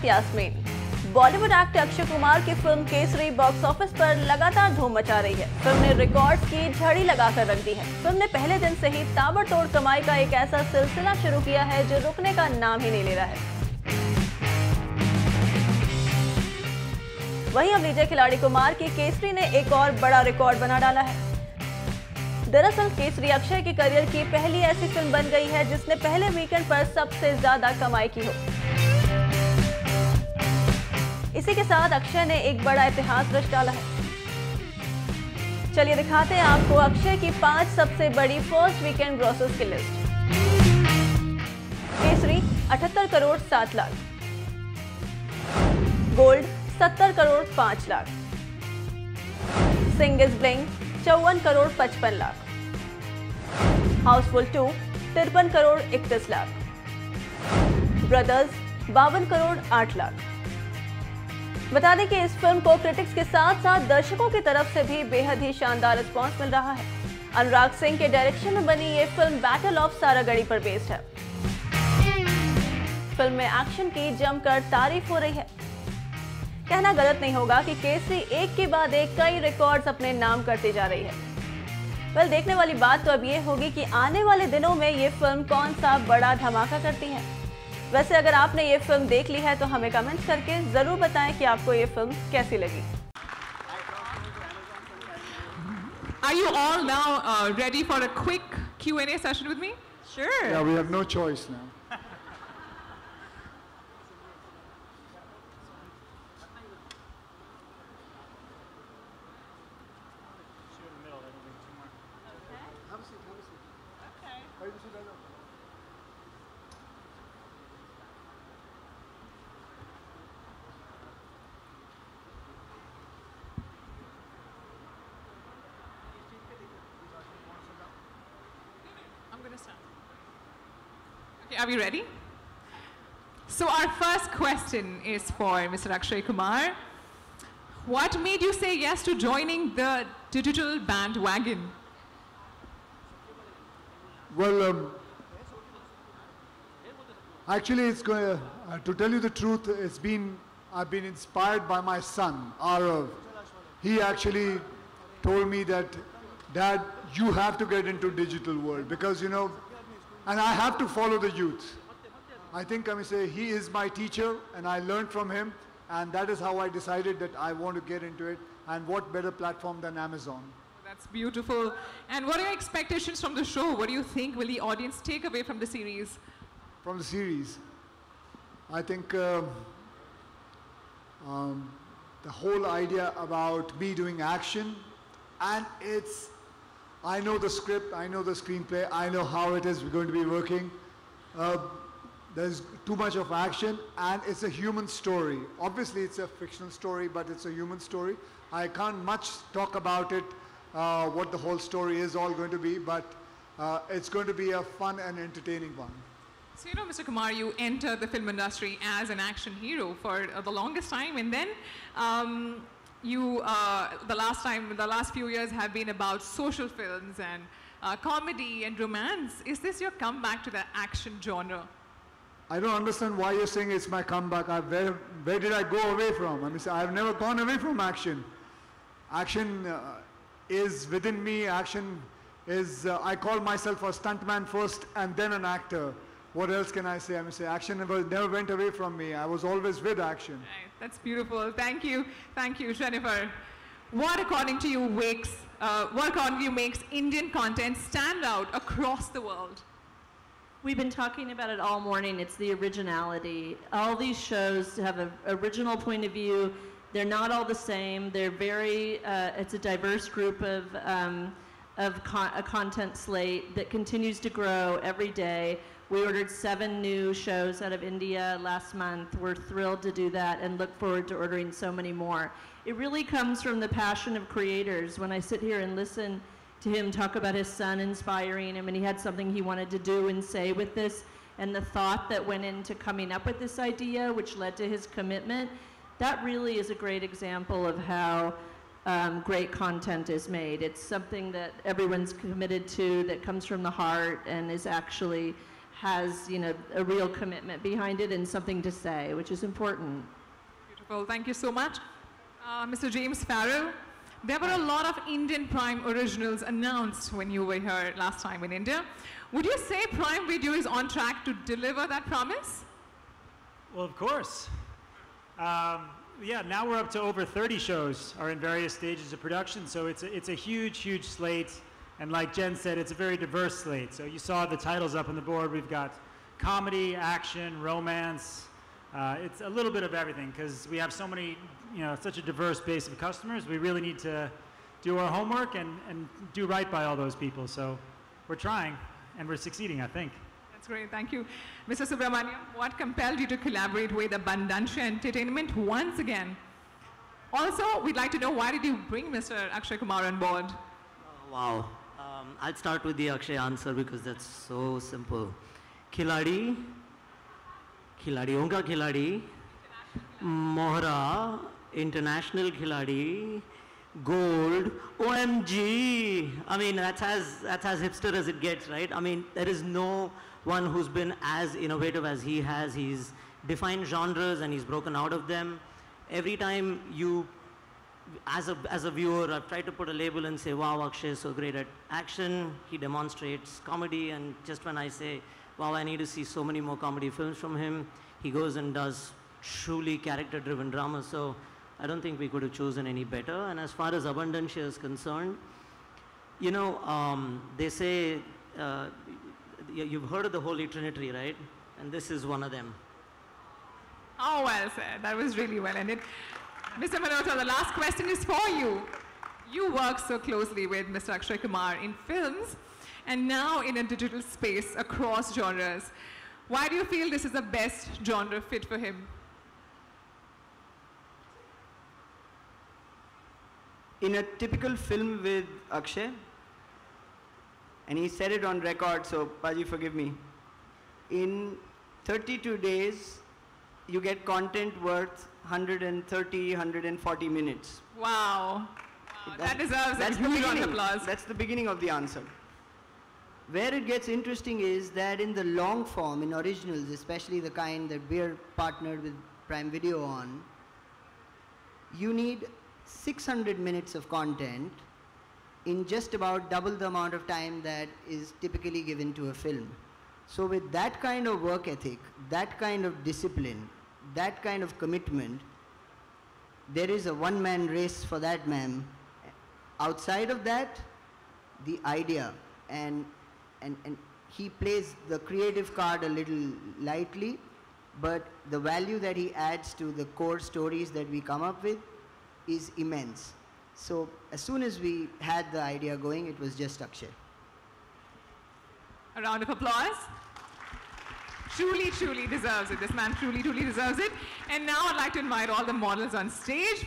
Yasmin. Bollywood actor Akshay Kumar की film Kesari box office पर लगातार धूम मचा रही है। फिल्म ने रिकॉर्ड्स की झड़ी लगाकर रख दी है। फिल्म ने पहले दिन से ही ताबड़तोड़ कमाई का एक ऐसा सिलसिला शुरू किया है जो रुकने का नाम ही नहीं ले रहा है। वहीं अब विजय खिलाड़ी कुमार की केसरी ने एक और बड़ा रिकॉर्ड बना डाला है। दरअसल केसरी अक्षय के करियर की पहली ऐसी फिल्म बन गई है जिसने पहले वीकेंड पर सबसे ज्यादा कमाई की हो। इसी के साथ अक्षय ने एक बड़ा इतिहास रच डाला है। चलिए दिखाते हैं आपको अक्षय की 5 सबसे बड़ी फर्स्ट वीकेंड ग्रॉसेस की list. Kesari 78 crore 7 lakh, Gold 70 crore 5 lakh, Singh is Bling 54 crore 55 lakh, Housefull 2 53 crore 31 lakh, Brothers 52 crore 8 lakh. बता दें कि इस फिल्म को क्रिटिक्स के साथ साथ दर्शकों की तरफ से भी बेहद ही शानदार रिस्पॉन्स मिल रहा है। अनुराग सिंह के डायरेक्शन में बनी ये फिल्म बैटल ऑफ सारागढ़ी पर बेस्ड है। फिल्म में एक्शन की जमकर तारीफ हो रही है। कहना गलत नहीं होगा कि केसरी एक के बाद एक कई रिकॉर्ड्स अपने नाम करती जा रही है। वेल, देखने वाली बात तो अब ये होगी कि आने वाले दिनों में ये फिल्म कौन सा बड़ा धमाका करती है। वैसे अगर आपने ये फिल्म देख ली है तो हमें कमेंट्स करके जरूर बताएं कि आपको ये फिल्म कैसी लगी। Are you all now ready for a quick Q&A session with me? Sure. Yeah, we have no choice now. Okay, are we ready? So our first question is for Mr. Akshay Kumar. What made you say yes to joining the digital bandwagon? Well, actually, it's going to tell you the truth. I've been inspired by my son, Arav. He actually told me that, Dad, you have to get into digital world because, you know, and I have to follow the youth. I think I may say he is my teacher and I learned from him, and that is how I decided that I want to get into it, and what better platform than Amazon. That's beautiful. And what are your expectations from the show? What do you think will the audience take away from the series? From the series, I think the whole idea about me doing action, and I know the script, I know the screenplay, I know how it is going to be working. There's too much of action, and it's a human story. Obviously, it's a fictional story, but it's a human story. I can't much talk about it, what the whole story is all going to be, but it's going to be a fun and entertaining one. So, you know, Mr. Kumar, you entered the film industry as an action hero for the longest time, and then the last few years have been about social films and comedy and romance. Is this your comeback to the action genre? I don't understand why you're saying it's my comeback. Where did I go away from? I mean, I've never gone away from action. Action is within me. Action is, I call myself a stuntman first and then an actor. What else can I say? I mean, action never went away from me. I was always with action. Right. That's beautiful. Thank you. Thank you, Jennifer. What according to you makes Indian content stand out across the world? We've been talking about it all morning. It's the originality. All these shows have an original point of view. They're not all the same. They're very, it's a diverse group of a content slate that continues to grow every day. We ordered 7 new shows out of India last month. We're thrilled to do that and look forward to ordering so many more. It really comes from the passion of creators. When I sit here and listen to him talk about his son inspiring him, and he had something he wanted to do and say with this, and the thought that went into coming up with this idea, which led to his commitment, that really is a great example of how great content is made. It's something that everyone's committed to, that comes from the heart, and is actually has, you know, a real commitment behind it and something to say, which is important. Beautiful. Thank you so much. Mr. James Farrell, there were a lot of Indian Prime originals announced when you were here last time in India. Would you say Prime Video is on track to deliver that promise? Well, of course. Yeah, now we're up to over 30 shows are in various stages of production, so it's a huge, huge slate. And like Jen said, it's a very diverse slate. So you saw the titles up on the board. We've got comedy, action, romance. It's a little bit of everything because we have so many, you know, such a diverse base of customers. We really need to do our homework and do right by all those people. So we're trying and we're succeeding, I think. That's great. Thank you. Mr. Subramaniam, what compelled you to collaborate with Abundancia Entertainment once again? Also, we'd like to know, why did you bring Mr. Akshay Kumar on board? Wow. I'll start with the Akshay answer because that's so simple. Khiladi, Khiladiyon ka Khiladi, Mohra, International Khiladi, Gold, OMG. I mean, that's as hipster as it gets, right? I mean, there is no one who's been as innovative as he has. He's defined genres and he's broken out of them. Every time you, as a viewer, I've tried to put a label and say, wow, Akshay is so great at action. He demonstrates comedy, and just when I say, wow, I need to see so many more comedy films from him, he goes and does truly character-driven drama. So I don't think we could have chosen any better. And as far as Abundancia is concerned, you know, they say, you've heard of the Holy Trinity, right? And this is one of them. Oh, well said. That was really well ended. Mr. Malhotra, the last question is for you. You work so closely with Mr. Akshay Kumar in films and now in a digital space across genres. Why do you feel this is the best genre fit for him? In a typical film with Akshay, and he said it on record, so Paji, forgive me, in 32 days, you get content worth 130, 140 minutes. Wow. That deserves a huge round of applause. That's the beginning of the answer. Where it gets interesting is that in the long form, in originals, especially the kind that we're partnered with Prime Video on, you need 600 minutes of content in just about double the amount of time that is typically given to a film. So with that kind of work ethic, that kind of discipline, that kind of commitment, there is a one-man race for that, ma'am. Outside of that, the idea, and he plays the creative card a little lightly, but the value that he adds to the core stories that we come up with is immense. So as soon as we had the idea going, it was just Akshay. A round of applause. Truly, truly deserves it. This man truly, truly deserves it. And now I'd like to invite all the models on stage